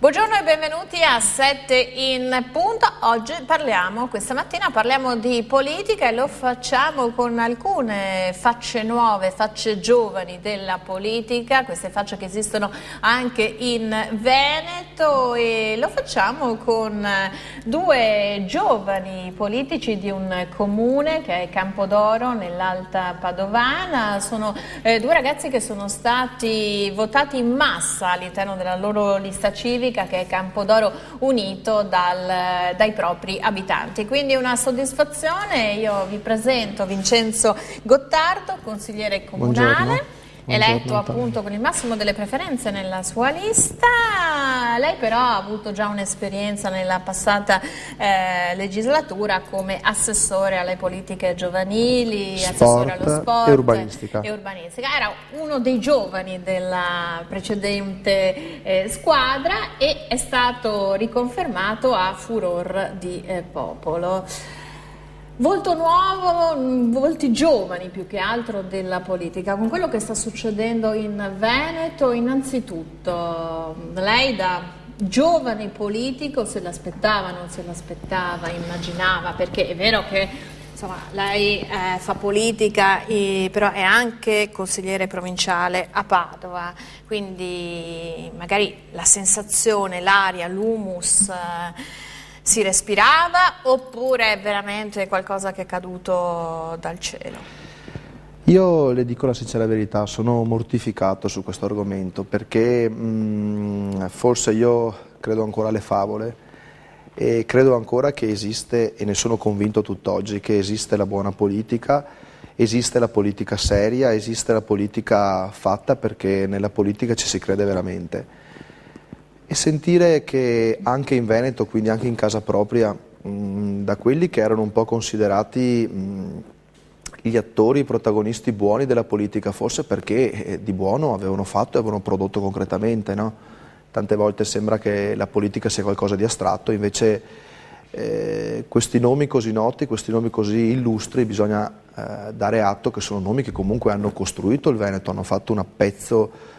Buongiorno e benvenuti a 7 in punto. Questa mattina parliamo di politica e lo facciamo con alcune facce nuove, facce giovani della politica, queste facce che esistono anche in Veneto, e lo facciamo con due giovani politici di un comune che è Campodoro nell'Alta Padovana. Sono due ragazzi che sono stati votati in massa all'interno della loro lista civica, che è Campodoro Unito, dai propri abitanti. Quindi una soddisfazione. Io vi presento Vincenzo Gottardo, consigliere comunale. Eletto appunto con il massimo delle preferenze nella sua lista. Lei però ha avuto già un'esperienza nella passata legislatura come assessore alle politiche giovanili, assessore allo sport e urbanistica. Era uno dei giovani della precedente squadra e è stato riconfermato a furor di popolo. Volto nuovo, volti giovani più che altro della politica. Con quello che sta succedendo in Veneto, innanzitutto, lei da giovane politico se l'aspettava, non se l'aspettava, immaginava? Perché è vero che insomma, lei fa politica, però è anche consigliere provinciale a Padova, quindi magari la sensazione, l'aria, l'humus si respirava, oppure è veramente qualcosa che è caduto dal cielo? Io le dico la sincera verità, sono mortificato su questo argomento perché forse io credo ancora alle favole e credo ancora che esiste, e ne sono convinto tutt'oggi, che esiste la buona politica, esiste la politica seria, esiste la politica fatta perché nella politica ci si crede veramente. E sentire che anche in Veneto, quindi anche in casa propria, da quelli che erano un po' considerati gli attori, i protagonisti buoni della politica, forse perché di buono avevano fatto e avevano prodotto concretamente, no? Tante volte sembra che la politica sia qualcosa di astratto, invece questi nomi così noti, questi nomi così illustri, bisogna dare atto che sono nomi che comunque hanno costruito il Veneto, hanno fatto un pezzo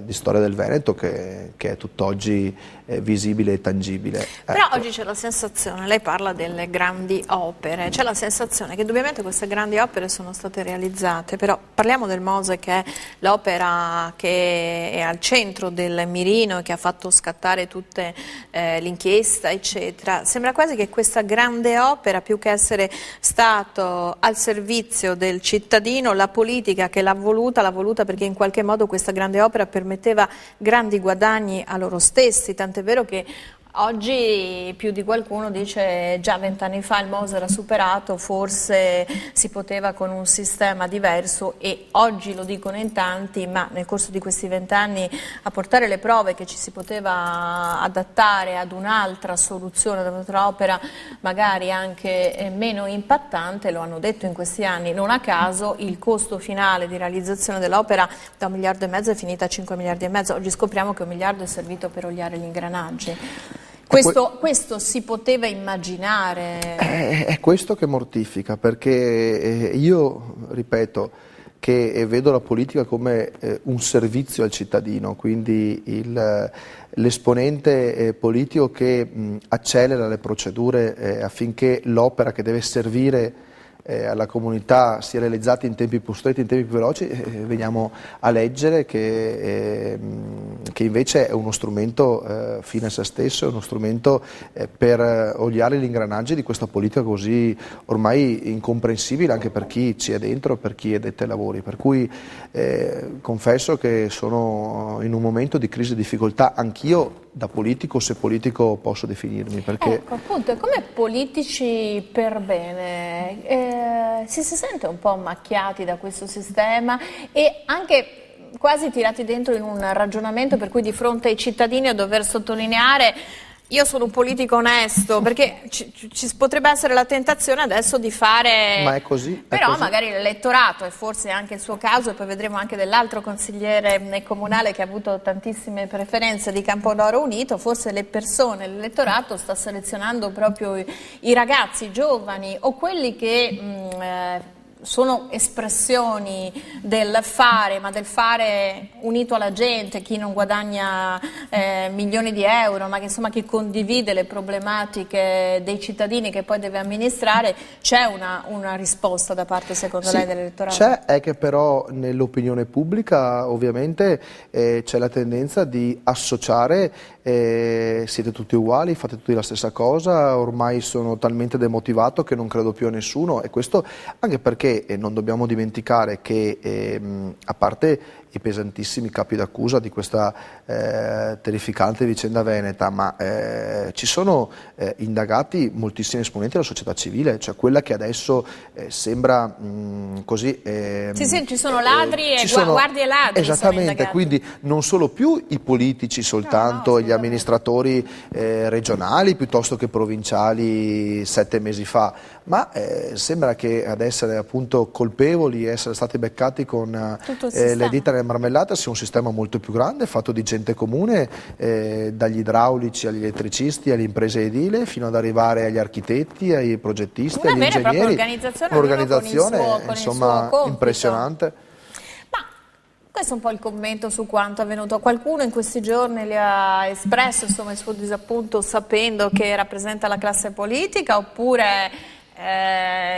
di storia del Veneto che è tutt'oggi visibile e tangibile. Però ecco. Oggi c'è la sensazione, lei parla delle grandi opere, c'è la sensazione che indubbiamente queste grandi opere sono state realizzate, però parliamo del Mose, che è l'opera che è al centro del mirino e che ha fatto scattare tutte l'inchiesta eccetera. Sembra quasi che questa grande opera, più che essere stato al servizio del cittadino, la politica che l'ha voluta perché in qualche modo questa grande opera permetteva grandi guadagni a loro stessi, tant'è vero che oggi più di qualcuno dice già 20 anni fa il Mose era superato, forse si poteva con un sistema diverso, e oggi lo dicono in tanti, ma nel corso di questi 20 anni a portare le prove che ci si poteva adattare ad un'altra soluzione, ad un'altra opera magari anche meno impattante, lo hanno detto in questi anni. Non a caso il costo finale di realizzazione dell'opera da 1,5 miliardi è finita a 5,5 miliardi, oggi scopriamo che 1 miliardo è servito per oliare gli ingranaggi. Questo si poteva immaginare? È questo che mortifica, perché io ripeto che vedo la politica come un servizio al cittadino, quindi l'esponente politico che accelera le procedure affinché l'opera che deve servire alla comunità sia realizzata in tempi più stretti, in tempi più veloci. Veniamo a leggere che invece è uno strumento fine a se stesso, è uno strumento per oliare gli ingranaggi di questa politica così ormai incomprensibile anche per chi ci è dentro, per chi è detto ai lavori. Per cui confesso che sono in un momento di crisi e difficoltà anch'io da politico, se politico posso definirmi, perché ecco appunto, come politici per bene si sente un po' macchiati da questo sistema e anche quasi tirati dentro in un ragionamento per cui di fronte ai cittadini a dover sottolineare: io sono un politico onesto, perché ci potrebbe essere la tentazione adesso di fare... Ma è così. Però così. magari l'elettorato, e forse anche il suo caso, e poi vedremo anche dell'altro consigliere comunale che ha avuto tantissime preferenze di Campodoro Unito, forse le persone, l'elettorato sta selezionando proprio i ragazzi, i giovani o quelli che sono espressioni del fare, ma del fare unito alla gente, chi non guadagna milioni di euro, ma che insomma chi condivide le problematiche dei cittadini che poi deve amministrare, c'è una risposta da parte secondo lei dell'elettorato? C'è, è che però nell'opinione pubblica ovviamente c'è la tendenza di associare siete tutti uguali, fate tutti la stessa cosa, ormai sono talmente demotivato che non credo più a nessuno, e questo anche perché non dobbiamo dimenticare che a parte i pesantissimi capi d'accusa di questa terrificante vicenda veneta, ma ci sono indagati moltissimi esponenti della società civile, cioè quella che adesso sembra così... sì, ci sono ladri e guardie e ladri. Esattamente, quindi non solo più i politici soltanto, e gli amministratori regionali piuttosto che provinciali 7 mesi fa, ma sembra che ad essere appunto colpevoli, essere stati beccati con le dita nelle marmellate sia un sistema molto più grande, fatto di gente comune, dagli idraulici agli elettricisti, alle imprese edili, fino ad arrivare agli architetti, ai progettisti, agli ingegneri. Un'organizzazione insomma impressionante. Questo è un po' il commento su quanto è avvenuto. Qualcuno in questi giorni le ha espresso insomma, il suo disappunto sapendo che rappresenta la classe politica, oppure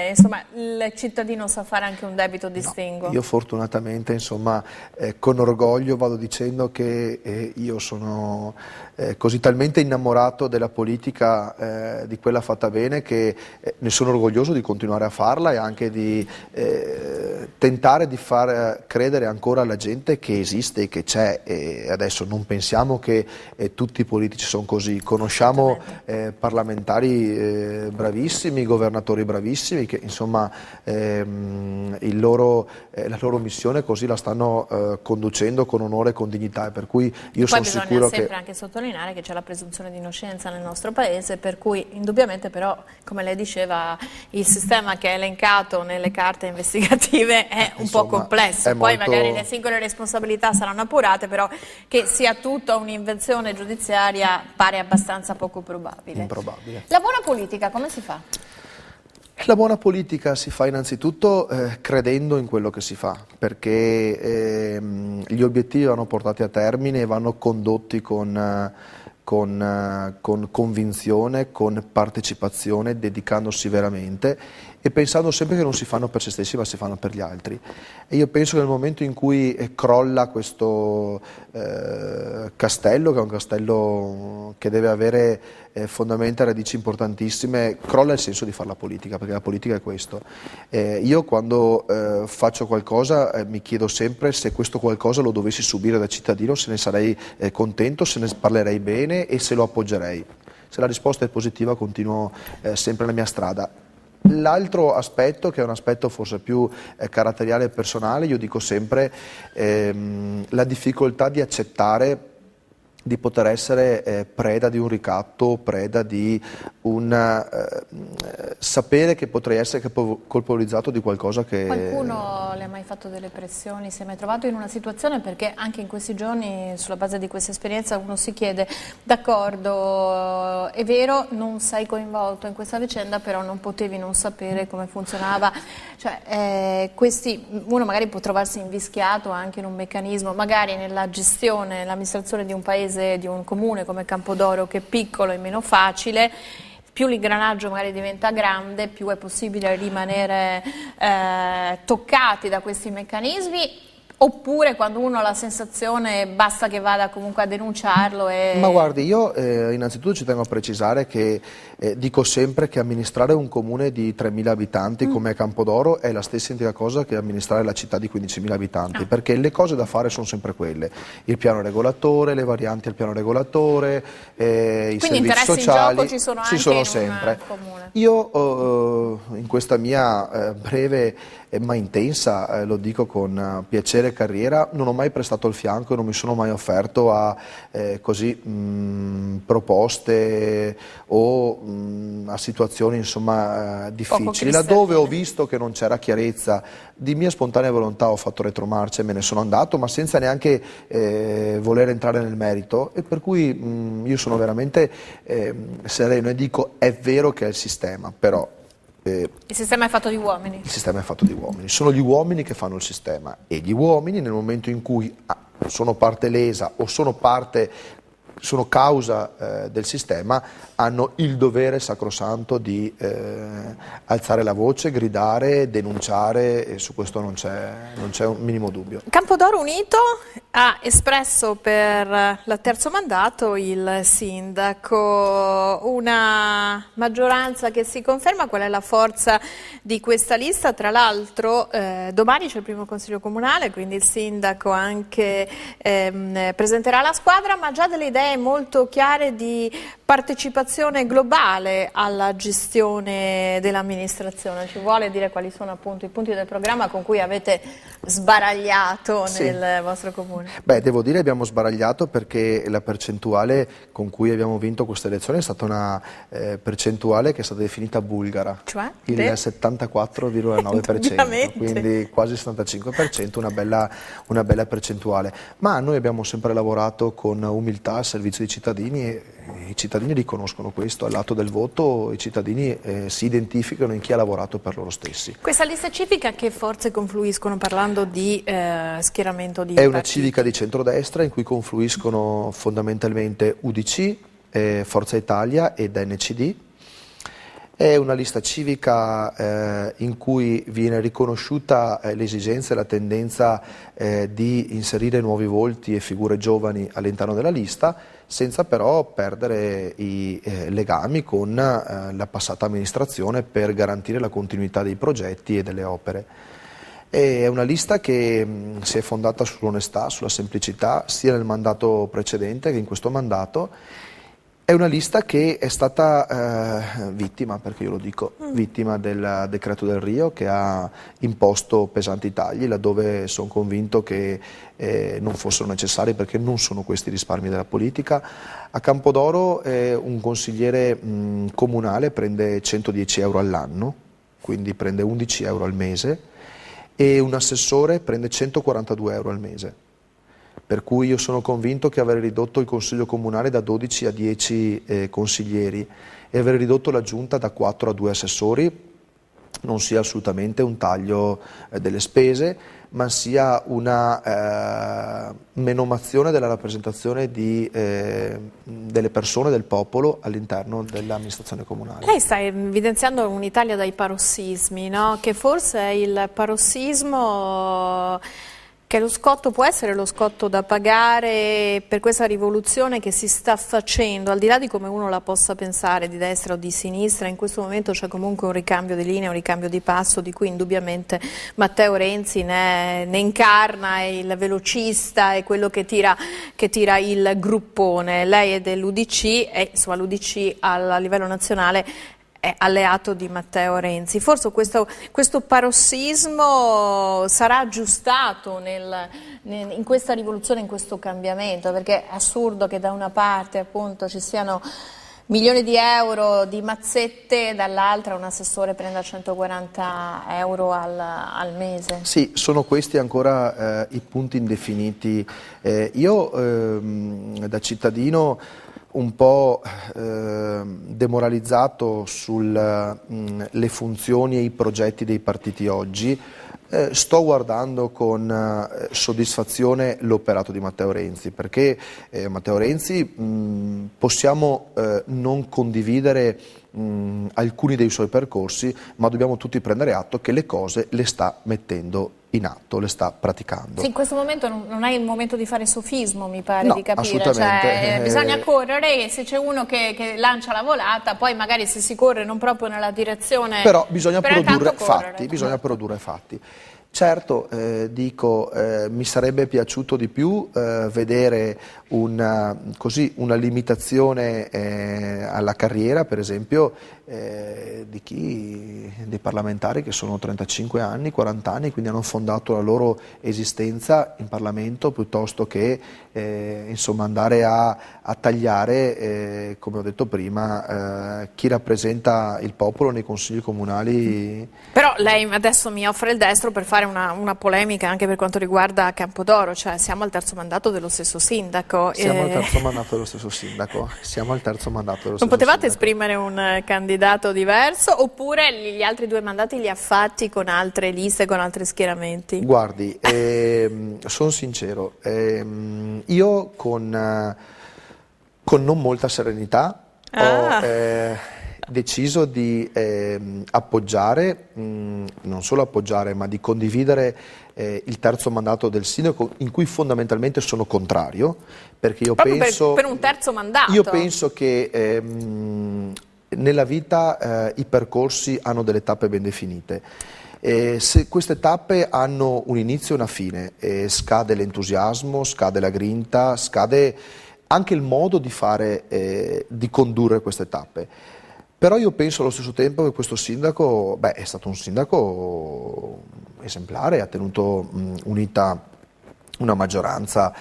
insomma, il cittadino sa fare anche un debito distinguo? No, io fortunatamente insomma, con orgoglio vado dicendo che io sono così talmente innamorato della politica, di quella fatta bene, che ne sono orgoglioso di continuare a farla e anche di tentare di far credere ancora alla gente che esiste e che c'è. E adesso non pensiamo che tutti i politici sono così, conosciamo parlamentari bravissimi, governatori bravissimi che insomma la loro missione così la stanno conducendo con onore e con dignità, e per cui io sono sicuro che... Poi bisogna sempre anche sottolineare che c'è la presunzione di innocenza nel nostro paese, per cui indubbiamente però, come lei diceva, il sistema che è elencato nelle carte investigative è un po' complesso, poi magari le singole responsabilità saranno appurate, però che sia tutta un'invenzione giudiziaria pare abbastanza poco probabile. Improbabile. La buona politica come si fa? La buona politica si fa innanzitutto credendo in quello che si fa, perché gli obiettivi vanno portati a termine e vanno condotti con convinzione, con partecipazione, dedicandosi veramente e pensando sempre che non si fanno per se stessi ma si fanno per gli altri. E io penso che nel momento in cui crolla questo castello, che è un castello che deve avere fondamenta radici importantissime, crolla il senso di fare la politica, perché la politica è questo. Io quando faccio qualcosa mi chiedo sempre se questo qualcosa lo dovessi subire da cittadino, se ne sarei contento, se ne parlerei bene e se lo appoggerei. Se la risposta è positiva continuo sempre la mia strada. L'altro aspetto, che è un aspetto forse più caratteriale e personale, io dico sempre la difficoltà di accettare di poter essere preda di un ricatto, preda di un sapere che potrei essere colpevolizzato di qualcosa che... Qualcuno le ha mai fatto delle pressioni? Si è mai trovato in una situazione, perché anche in questi giorni, sulla base di questa esperienza, uno si chiede, d'accordo, è vero, non sei coinvolto in questa vicenda, però non potevi non sapere come funzionava, cioè uno magari può trovarsi invischiato anche in un meccanismo, magari nella gestione, l'amministrazione di un paese, di un comune come Campodoro, che è piccolo e meno facile. Più l'ingranaggio magari diventa grande, più è possibile rimanere toccati da questi meccanismi, oppure quando uno ha la sensazione basta che vada comunque a denunciarlo. Ma guardi, io innanzitutto ci tengo a precisare che dico sempre che amministrare un comune di 3.000 abitanti come Campodoro è la stessa identica cosa che amministrare la città di 15.000 abitanti, perché le cose da fare sono sempre quelle: il piano regolatore, le varianti al piano regolatore, i servizi sociali, in gioco ci sono anche sempre. Comune. Io in questa mia breve ma intensa, lo dico con piacere, carriera, non ho mai prestato il fianco e non mi sono mai offerto a proposte o a situazioni insomma difficili. Laddove ho visto che non c'era chiarezza, di mia spontanea volontà ho fatto retromarcia e me ne sono andato, ma senza neanche voler entrare nel merito, e per cui io sono veramente sereno e dico: è vero che è il sistema, però Il sistema è fatto di uomini. Il sistema è fatto di uomini, sono gli uomini che fanno il sistema e gli uomini nel momento in cui sono parte lesa o sono causa del sistema hanno il dovere sacrosanto di alzare la voce, gridare, denunciare e su questo non c'è un minimo dubbio. Campodoro Unito ha espresso per il terzo mandato il sindaco, una maggioranza che si conferma. Qual è la forza di questa lista? Tra l'altro domani c'è il primo consiglio comunale, quindi il sindaco anche presenterà la squadra, ma già delle idee molto chiare di partecipazione globale alla gestione dell'amministrazione. Ci vuole dire quali sono appunto i punti del programma con cui avete sbaragliato nel vostro comune? Beh, devo dire abbiamo sbaragliato perché la percentuale con cui abbiamo vinto questa elezione è stata una percentuale che è stata definita bulgara, cioè il 74,9%, quindi quasi il 75%, una bella percentuale. Ma noi abbiamo sempre lavorato con umiltà al servizio dei cittadini e i cittadini riconoscono questo, al lato del voto i cittadini si identificano in chi ha lavorato per loro stessi. Questa lista civica che forze confluiscono parlando di schieramento di partiti? È una partiti. civica di centrodestra in cui confluiscono fondamentalmente UDC, Forza Italia ed NCD. È una lista civica in cui viene riconosciuta l'esigenza e la tendenza di inserire nuovi volti e figure giovani all'interno della lista, senza però perdere i legami con la passata amministrazione per garantire la continuità dei progetti e delle opere. È una lista che si è fondata sull'onestà, sulla semplicità, sia nel mandato precedente che in questo mandato. È una lista che è stata vittima, perché io lo dico, vittima del decreto del Rio che ha imposto pesanti tagli, laddove sono convinto che non fossero necessari perché non sono questi i risparmi della politica. A Campodoro un consigliere comunale prende 110 euro all'anno, quindi prende 11 euro al mese, e un assessore prende 142 euro al mese. Per cui io sono convinto che aver ridotto il Consiglio Comunale da 12 a 10 consiglieri e aver ridotto la Giunta da 4 a 2 assessori non sia assolutamente un taglio delle spese, ma sia una menomazione della rappresentazione delle persone, del popolo all'interno dell'amministrazione comunale. Lei sta evidenziando un'Italia dai parossismi, no? Che forse è il parossismo che lo scotto può essere lo scotto da pagare per questa rivoluzione che si sta facendo, al di là di come uno la possa pensare, di destra o di sinistra. In questo momento c'è comunque un ricambio di linea, un ricambio di passo, di cui indubbiamente Matteo Renzi ne incarna, è il velocista, è quello che tira il gruppone. Lei è dell'UDC e insomma l'UDC a livello nazionale è alleato di Matteo Renzi. Forse questo parossismo sarà aggiustato in questa rivoluzione, in questo cambiamento, perché è assurdo che da una parte appunto ci siano milioni di euro di mazzette, dall'altra un assessore prenda 140 euro al mese. Sì, sono questi ancora i punti indefiniti. Io da cittadino un po' demoralizzato sulle funzioni e i progetti dei partiti oggi, sto guardando con soddisfazione l'operato di Matteo Renzi, perché Matteo Renzi possiamo non condividere alcuni dei suoi percorsi, ma dobbiamo tutti prendere atto che le cose le sta mettendo in atto, le sta praticando. Sì, in questo momento non è il momento di fare sofismo, mi pare, no, di capire. Assolutamente. Cioè, bisogna correre, e se c'è uno che lancia la volata, poi magari se si corre non proprio nella direzione... Però bisogna produrre fatti, bisogna produrre fatti. Certo, mi sarebbe piaciuto di più vedere una limitazione alla carriera, per esempio, dei parlamentari che sono 35 anni, 40 anni, quindi hanno fondato la loro esistenza in Parlamento, piuttosto che insomma andare a tagliare, come ho detto prima, chi rappresenta il popolo nei consigli comunali. Però lei adesso mi offre il destro per fare fare una polemica anche per quanto riguarda Campodoro, cioè siamo al terzo mandato dello stesso sindaco. Siamo al terzo mandato dello stesso sindaco. Siamo al terzo mandato dello Non stesso potevate sindaco. esprimere un candidato diverso oppure gli altri 2 mandati li ha fatti con altre liste, con altri schieramenti? Guardi, sono sincero, io con non molta serenità ho deciso di appoggiare, non solo appoggiare, ma di condividere il terzo mandato del sindaco, in cui fondamentalmente sono contrario, perché io Proprio penso... per un terzo mandato? Io penso che nella vita i percorsi hanno delle tappe ben definite. Se queste tappe hanno un inizio e una fine, scade l'entusiasmo, scade la grinta, scade anche il modo di fare, di condurre queste tappe. Però io penso allo stesso tempo che questo sindaco, è stato un sindaco esemplare, ha tenuto unita una maggioranza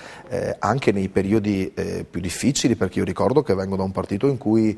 anche nei periodi più difficili, perché io ricordo che vengo da un partito in cui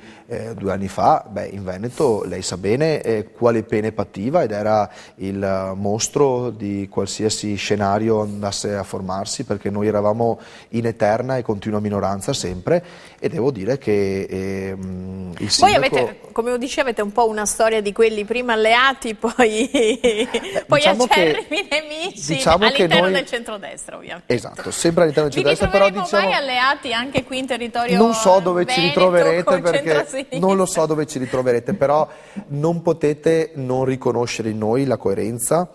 2 anni fa, in Veneto, lei sa bene quale pene pativa ed era il mostro di qualsiasi scenario andasse a formarsi, perché noi eravamo in eterna e continua minoranza sempre, e devo dire che il sindaco... Voi avete, come dicevo, avete un po' una storia di quelli prima alleati, poi diciamo acerrimi nemici all'interno del centrodestra, ovviamente. Esatto, sempre all'interno del centrodestra, però diciamo... mai alleati anche qui in territorio non so dove Veneto, ci ritroverete, perché non lo centrosinistra. so dove ci ritroverete, però non potete non riconoscere in noi la coerenza,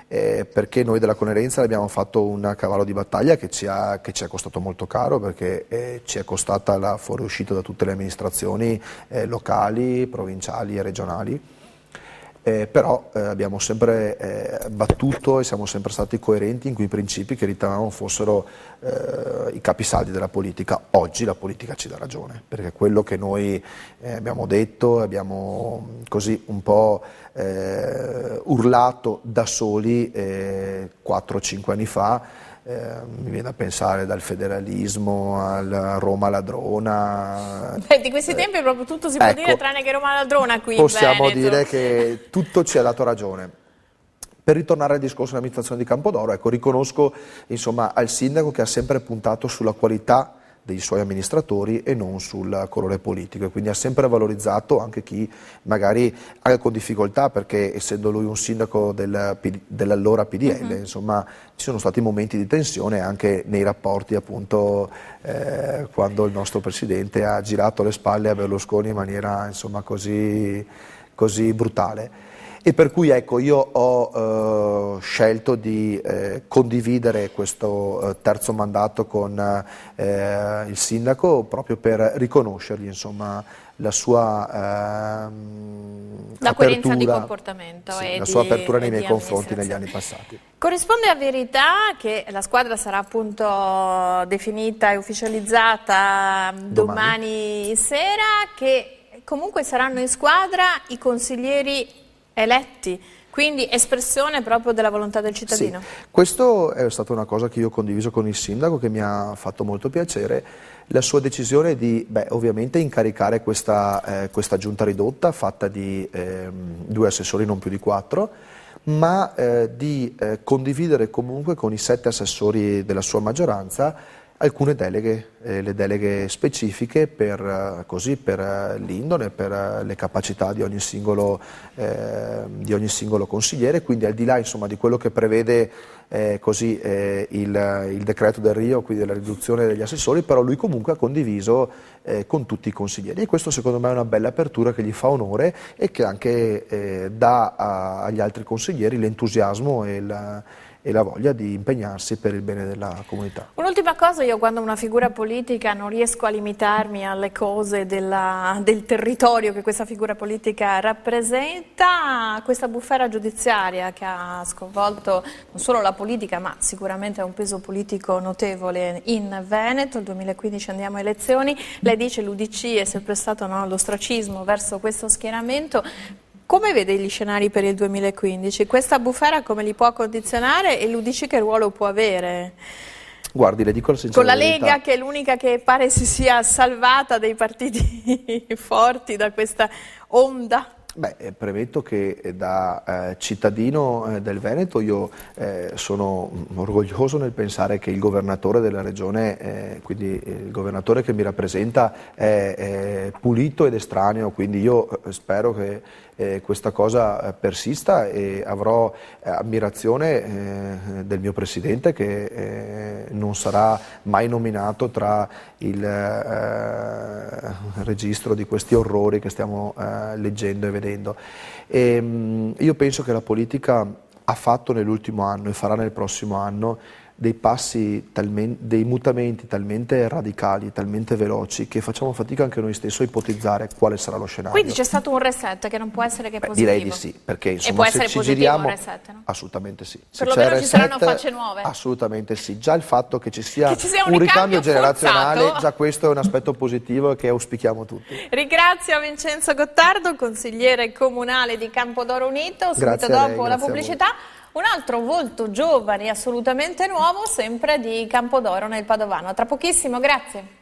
perché noi della coerenza abbiamo fatto un cavallo di battaglia che ci è costato molto caro, perché ci è costata la fuoriuscita da tutte le amministrazioni locali, provinciali e regionali. Però abbiamo sempre battuto e siamo sempre stati coerenti in quei principi che ritenevamo fossero i capisaldi della politica. Oggi la politica ci dà ragione, perché quello che noi abbiamo detto, abbiamo così un po' urlato da soli 4-5 anni fa, mi viene da pensare dal federalismo al Roma ladrona. Di questi tempi proprio tutto si può dire tranne che Roma ladrona qui possiamo in Veneto. dire che tutto ci ha dato ragione. Per ritornare al discorso dell'amministrazione di Campodoro, riconosco insomma al sindaco che ha sempre puntato sulla qualità dei suoi amministratori e non sul colore politico, e quindi ha sempre valorizzato anche chi magari anche con difficoltà, perché essendo lui un sindaco dell'allora PDL, insomma ci sono stati momenti di tensione anche nei rapporti, appunto quando il nostro presidente ha girato le spalle a Berlusconi in maniera insomma così brutale. E per cui ecco, io ho scelto di condividere questo terzo mandato con il sindaco, proprio per riconoscergli insomma la sua la coerenza di comportamento, sì, la sua apertura nei miei confronti negli anni passati. Corrisponde a verità che la squadra sarà appunto definita e ufficializzata domani sera, che comunque saranno in squadra i consiglieri eletti, quindi espressione proprio della volontà del cittadino. Sì, questo è stata una cosa che io ho condiviso con il sindaco, che mi ha fatto molto piacere, la sua decisione di ovviamente incaricare questa giunta ridotta fatta di 2 assessori, non più di 4, ma di condividere comunque con i 7 assessori della sua maggioranza alcune deleghe, le deleghe specifiche per l'indole, per le capacità di ogni singolo consigliere, quindi al di là insomma di quello che prevede il decreto del Rio, quindi della riduzione degli assessori, però lui comunque ha condiviso con tutti i consiglieri, e questo secondo me è una bella apertura che gli fa onore e che anche dà agli altri consiglieri l'entusiasmo e la voglia di impegnarsi per il bene della comunità. Un'ultima cosa, io quando una figura politica non riesco a limitarmi alle cose del territorio che questa figura politica rappresenta, questa bufera giudiziaria che ha sconvolto non solo la politica ma sicuramente ha un peso politico notevole in Veneto. Il 2015 andiamo a elezioni, lei dice l'UDC è sempre stato l'ostracismo verso questo schieramento. Come vede gli scenari per il 2015? Questa bufera come li può condizionare e l'UDC che ruolo può avere? Guardi, le dico la sincera Con la verità. Lega che è l'unica che pare si sia salvata dei partiti forti da questa onda? Beh, premetto che da cittadino del Veneto io sono orgoglioso nel pensare che il governatore della regione, quindi il governatore che mi rappresenta, è pulito ed estraneo, quindi io spero che questa cosa persista e avrò ammirazione del mio presidente che non sarà mai nominato tra il registro di questi orrori che stiamo leggendo e vedendo. Io penso che la politica ha fatto nell'ultimo anno e farà nel prossimo anno dei passi, dei mutamenti talmente radicali, talmente veloci che facciamo fatica anche noi stessi a ipotizzare quale sarà lo scenario. Quindi c'è stato un reset che non può essere che positivo? Direi di sì, perché insomma, e può se essere ci positivo giriamo, un reset, no? Assolutamente sì. Perlomeno ci saranno facce nuove? Assolutamente sì. Già il fatto che ci sia un ricambio generazionale, forzato. già questo è un aspetto positivo che auspichiamo tutti. Ringrazio Vincenzo Gottardo, consigliere comunale di Campodoro Unito. Subito dopo la pubblicità. Un altro volto giovane, assolutamente nuovo, sempre di Campodoro nel Padovano. Tra pochissimo, grazie.